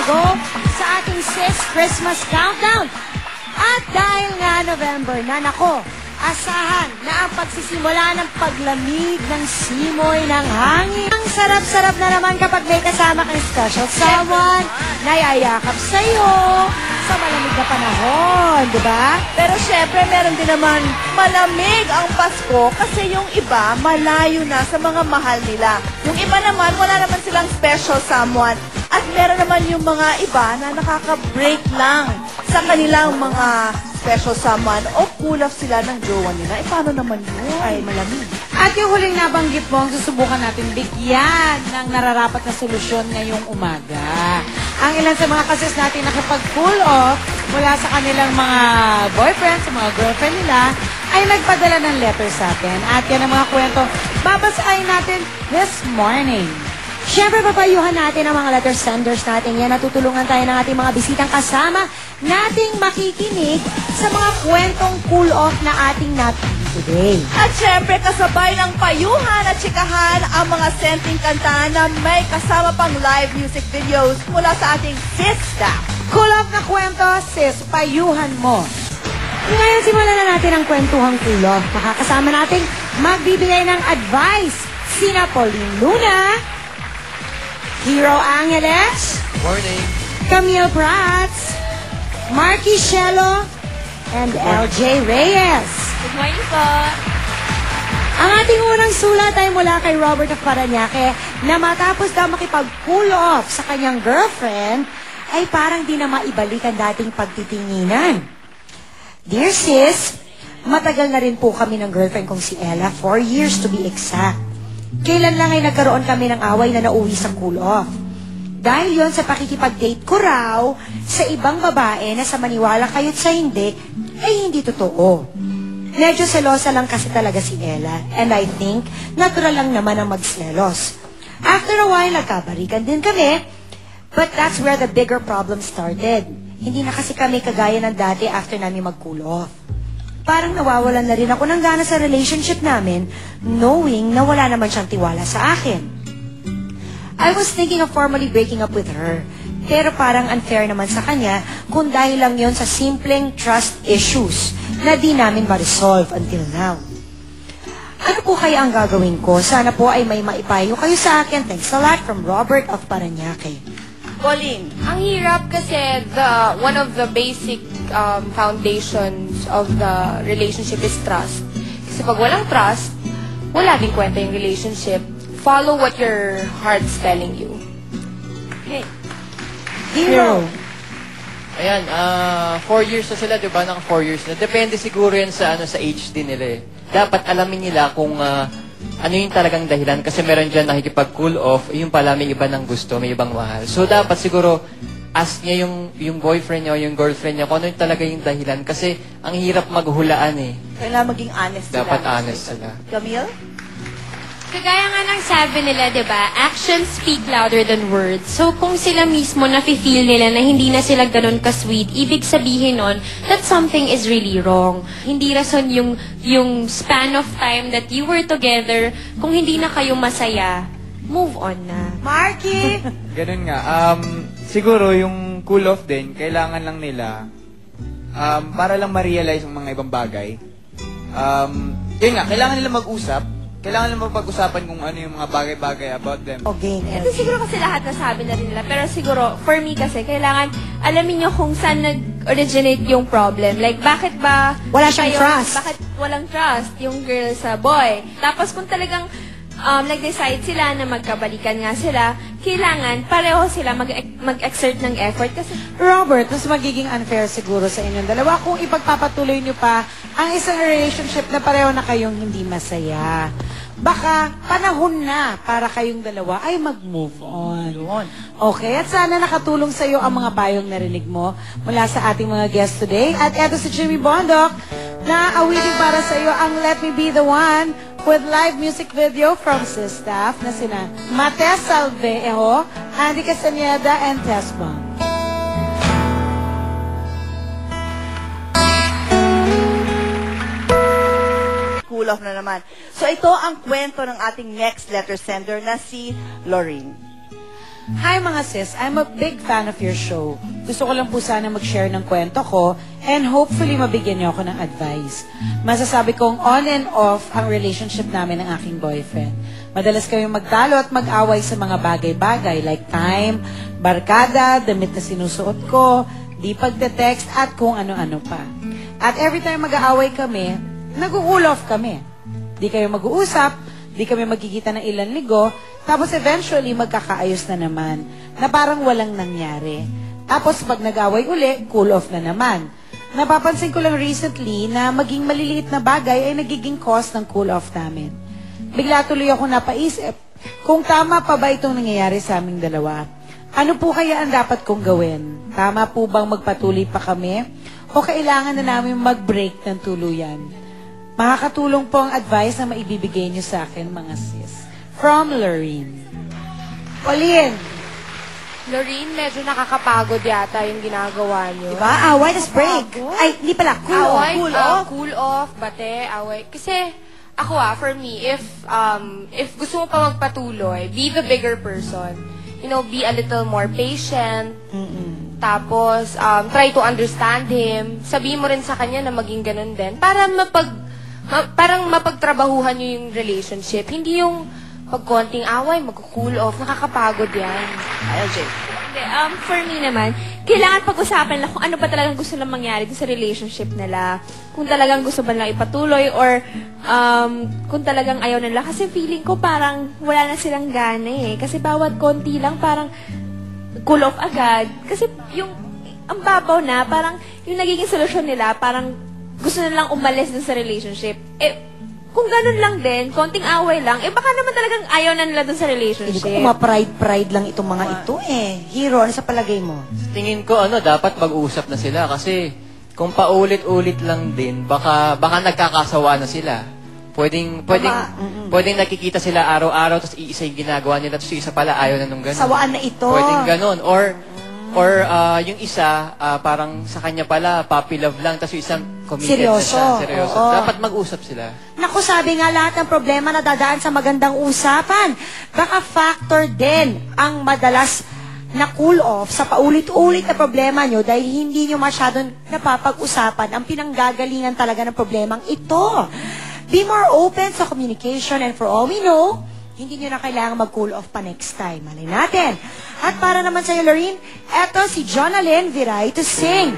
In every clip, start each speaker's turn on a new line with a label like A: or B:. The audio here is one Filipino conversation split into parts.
A: go sa ating Sis Christmas Countdown. At dahil nga November na, nako, asahan na ang pagsisimula ng paglamig ng simoy ng hangin. Ang sarap-sarap na naman kapag may kasama kang special someone na yayakap sa'yo sa malamig na panahon, di ba?
B: Pero syempre, meron din naman malamig ang Pasko kasi yung iba malayo na sa mga mahal nila. Yung iba naman, wala naman silang special someone. At meron naman yung mga iba na nakaka-break lang sa kanilang mga special someone o cool off sila ng jowa nila. Paano naman yun?
A: Ay, malamig. At yung huling nabanggit mo, ang susubukan natin bigyan ng nararapat na solusyon ngayong umaga. Ang ilan sa mga kasis natin nakapag-cool off mula sa kanilang mga boyfriend, sa mga girlfriend nila, ay nagpadala ng letter sa atin. At yan ang mga kwento babasahin natin this morning. Siyempre, papayuhan natin ang mga letter senders natin. Yan, natutulungan tayo ng ating mga bisitang kasama nating makikinig sa mga kwentong cool off na ating napili today.
B: At syempre, kasabay ng payuhan at chikahan ang mga senting kanta na may kasama pang live music videos mula sa ating Sis Staff.
A: Cool off na kwento, sis, payuhan mo. Ngayon, simulan na natin ang kwentuhang cool off. Makakasama nating magbibigay ng advice sina Pauline Luna, Hero Angeles,
C: Morning.
A: Camille Prats, Marky Shelo, and LJ Reyes.
B: Good morning po.
A: Ang ating unang sulat ay mula kay Robert of Parañaque na matapos daw makipag-cool off sa kanyang girlfriend, ay parang di na maibalik ang dating pagtitinginan. Dear sis, matagal na rin po kami ng girlfriend kong si Ella, 4 years to be exact. Kailan lang ay nagkaroon kami ng away na nauwi sa cool off. Dahil yon sa pakikipag-date ko raw sa ibang babae na sa maniwala kayo't sa hindi, ay hindi totoo. Medyo selosa lang kasi talaga si Ella, and I think natural lang naman ang magselos. After a while, nagkabarikan din kami, but that's where the bigger problem started. Hindi na kasi kami kagaya ng dati after namin mag-cool off. Parang nawawalan na rin ako ng gana sa relationship namin, knowing na wala naman siyang tiwala sa akin. I was thinking of formally breaking up with her, pero parang unfair naman sa kanya kung dahil lang yon sa simpleng trust issues na di namin ma-resolve until now. Ano po kaya ang gagawin ko? Sana po ay may maipayo kayo sa akin. Thanks a lot from Robert of Parañaque.
B: Pauline.
D: Ang hirap kasi one of the basic foundations of the relationship is trust. Kasi pag walang trust, wala din kwenta yung relationship. Follow what your heart's telling you.
B: Okay.
A: Hero.
C: Ayan, 4 years na sila, di ba? Nang 4 years na. Depende siguro yan sa, sa age din nila eh. Dapat alamin nila kung ano yung talagang dahilan. Kasi meron dyan nakikipag-cool off, yung pala may iba ng gusto, may ibang mahal. So dapat siguro ask niya yung boyfriend niya o yung girlfriend niya kung ano yung talaga yung dahilan. Kasi ang hirap maghulaan eh.
B: Kailangan maging honest sila.
C: Dapat honest sila.
B: Camille?
D: Kagaya nga ng sabi nila, di ba, actions speak louder than words. So, kung sila mismo nafe-feel nila na hindi na sila ganun ka-sweet, ibig sabihin nun that something is really wrong. Hindi rason yung span of time that you were together, kung hindi na kayo masaya, move on na.
A: Marky!
E: Ganun nga. Siguro yung cool off din, kailangan lang nila para lang ma-realize ang mga ibang bagay. Yun nga, kailangan nila mag-usap. Kailangan nila mapag-usapan kung ano yung mga bagay-bagay about them.
A: Okay,
D: Ito siguro kasi lahat nasabi na rin nila. Pero siguro, for me kasi, kailangan alamin nyo kung saan nag-originate yung problem. Like, bakit ba...
A: Wala siyang trust.
D: Bakit walang trust yung girl sa boy? Tapos kung talagang nag-decide sila na magkabalikan nga sila, kailangan pareho sila mag-exert ng effort. Kasi
A: Robert, mas magiging unfair siguro sa inyong dalawa kung ipagpapatuloy niyo pa ang isang relationship na pareho na kayong hindi masaya. Baka panahon na para kayong dalawa ay mag-move on. Okay, at sana nakatulong sa iyo ang mga payong narinig mo mula sa ating mga guests today. At eto si Jimmy Bondok na awitin para sa iyo ang Let Me Be The One with live music video from Sis Staff na sina Mate Salvejo, Andy Castaneda, and Tess Bong.
B: Cool off na naman. So ito ang kwento ng ating next letter sender na si Lorraine.
A: Hi mga sis, I'm a big fan of your show. Gusto ko lang po sana mag-share ng kwento ko and hopefully mabigyan niyo ako ng advice. Masasabi kong on and off ang relationship namin ng aking boyfriend. Madalas kami magtalo at mag-away sa mga bagay-bagay like time, barkada, damit na sinusuot ko, di pagte-text at kung ano-ano pa. At every time mag-aaway kami, nag-cool off kami. Di kayo mag-uusap, di kami magkikita ng ilang linggo, tapos eventually magkakaayos na naman, na parang walang nangyari. Tapos pag nag-away uli, cool off na naman. Napapansin ko lang recently na maging maliliit na bagay ay nagiging cause ng cool off namin. Bigla tuloy ako napaisip, kung tama pa ba itong nangyayari sa aming dalawa? Ano po kaya ang dapat kong gawin? Tama po bang magpatuloy pa kami? O kailangan na namin mag-break ng tuluyan? Makakatulong po ang advice na maibibigay niyo sa akin, mga sis. From Lorene. Pauline,
F: Lorene, medyo nakakapagod yata yung ginagawa nyo.
A: diba? Away, tas break. Ay, hindi pala. Cool off.
F: Away,
B: Cool off?
F: Cool off, bate, away. Kasi, ako for me, if gusto mo pa magpatuloy, be the bigger person. You know, be a little more patient. Tapos, try to understand him. Sabihin mo rin sa kanya na maging ganun din. Para parang mapagtrabahuhan nyo yung relationship. Hindi yung pag konting away, mag-cool off. Nakakapagod yan.
B: LJ.
D: Hindi, for me naman, kailangan pag-usapan lang kung ano ba talagang gusto lang mangyari sa relationship nila. Kung talagang gusto ba lang ipatuloy or kung talagang ayaw nila. Kasi feeling ko parang wala na silang gana eh. Kasi bawat konti lang parang cool off agad. Kasi yung ang babaw na, parang yung nagiging solusyon nila, parang gusto na lang umalis dun sa relationship. Eh, kung ganun lang din, konting away lang, eh baka naman talagang ayaw na nila dun sa
A: Hindi
D: relationship.
A: ko pride lang itong mga ito eh. Hero, ano sa palagay mo?
C: Tingin ko, dapat mag-usap na sila kasi kung paulit-ulit lang din, baka nagkakasawa na sila. Pwedeng nakikita sila araw-araw, tapos iisa yung ginagawa nila, tapos yung isa pala ayaw na nung ganun.
A: Sawaan na ito.
C: Pwedeng ganun. Or yung isa, parang sa kanya pala, puppy love lang, tapos yung isang committed na siya.
A: Seryoso.
C: Seryoso.
A: Oo.
C: Dapat mag-usap sila.
A: Naku, sabi nga lahat ng problema na dadaan sa magandang usapan. Baka factor din ang madalas na cool off sa paulit-ulit na problema nyo dahil hindi nyo masyadong napapag-usapan ang pinanggagalingan talaga ng problemang ito. Be more open sa communication and for all we know, hindi nyo na kailangan mag-cool off pa next time. Malay natin. At para naman sa'yo, Lorene, eto si Jonalyn Viray to sing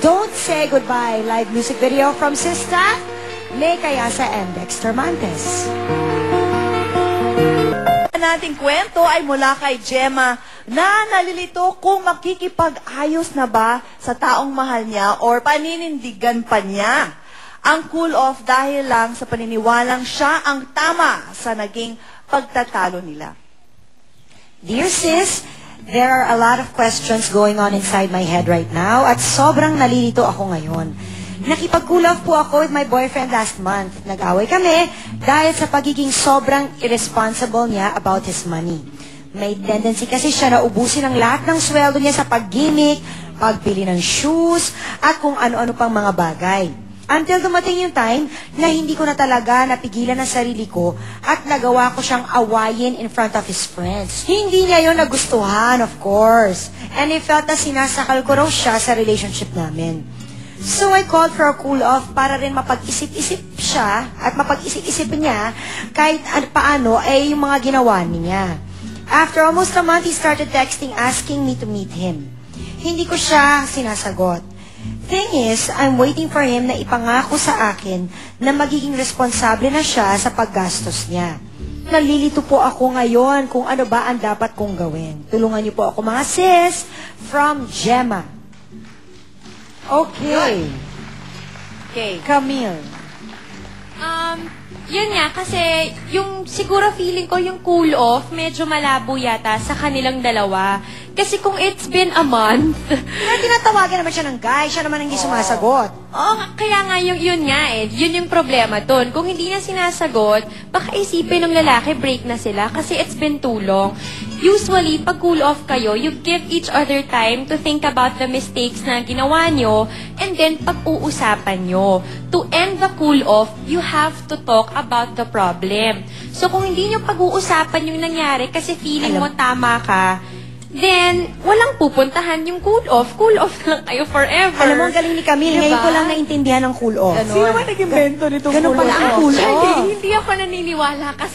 A: Don't Say Goodbye, live music video from Sista May Cayasa and Dexter Mantes.
B: Ang nating kwento ay mula kay Gemma na nalilito kung makikipag-ayos na ba sa taong mahal niya or paninindigan pa niya ang cool off dahil lang sa paniniwalang siya ang tama sa naging pagtatalo nila.
A: Dear sis, there are a lot of questions going on inside my head right now at sobrang nalilito ako ngayon. Nakipag-cool off po ako with my boyfriend last month. Nag-away kami dahil sa pagiging sobrang irresponsible niya about his money. May tendency kasi siya na ubusin ang lahat ng sweldo niya sa pag-gimmick, pagbili ng shoes, at kung ano-ano pang mga bagay. Until dumating yung time na hindi ko na talaga napigilan ang sarili ko at nagawa ko siyang awayin in front of his friends. Hindi niya yun nagustuhan, of course. And I felt na sinasakal ko raw siya sa relationship namin. So I called for a cool off para rin mapag-isip-isip siya at mapag-isip-isip niya kahit paano ay yung mga ginawa niya. After almost a month, he started texting asking me to meet him. Hindi ko siya sinasagot. Thing is, I'm waiting for him na ipangako sa akin na magiging responsable na siya sa paggastos niya. Nalilito po ako ngayon kung ano ba ang dapat kong gawin. Tulungan niyo po ako mga sis from Gemma. Okay.
B: Okay.
A: Camille.
D: Yun nga, kasi yung siguro feeling ko yung cool off, medyo malabo yata sa kanilang dalawa. Kasi kung it's been a month,
A: Pero tinatawagan naman siya ng guy, siya naman ang hindi sumasagot.
D: kaya nga yun nga eh. Yun yung problema dun. Kung hindi na sinasagot, baka isipin ng lalaki, break na sila kasi it's been too long. Usually, pag cool off kayo, you give each other time to think about the mistakes na ginawa nyo and then pag-uusapan nyo. To end the cool off, you have to talk about the problem. So kung hindi nyo pag-uusapan yung nangyari kasi feeling mo tama ka, then walang pupuntahan yung cool off. Cool off na lang kayo forever.
A: Alam mo, ang galing ni Camille, ngayon ko lang naintindihan ng cool off.
B: Sino ba nag-invento nitong
A: Ganun
B: cool
A: pala ang
B: off?
A: cool off.
D: Hindi ako naniniwala kasi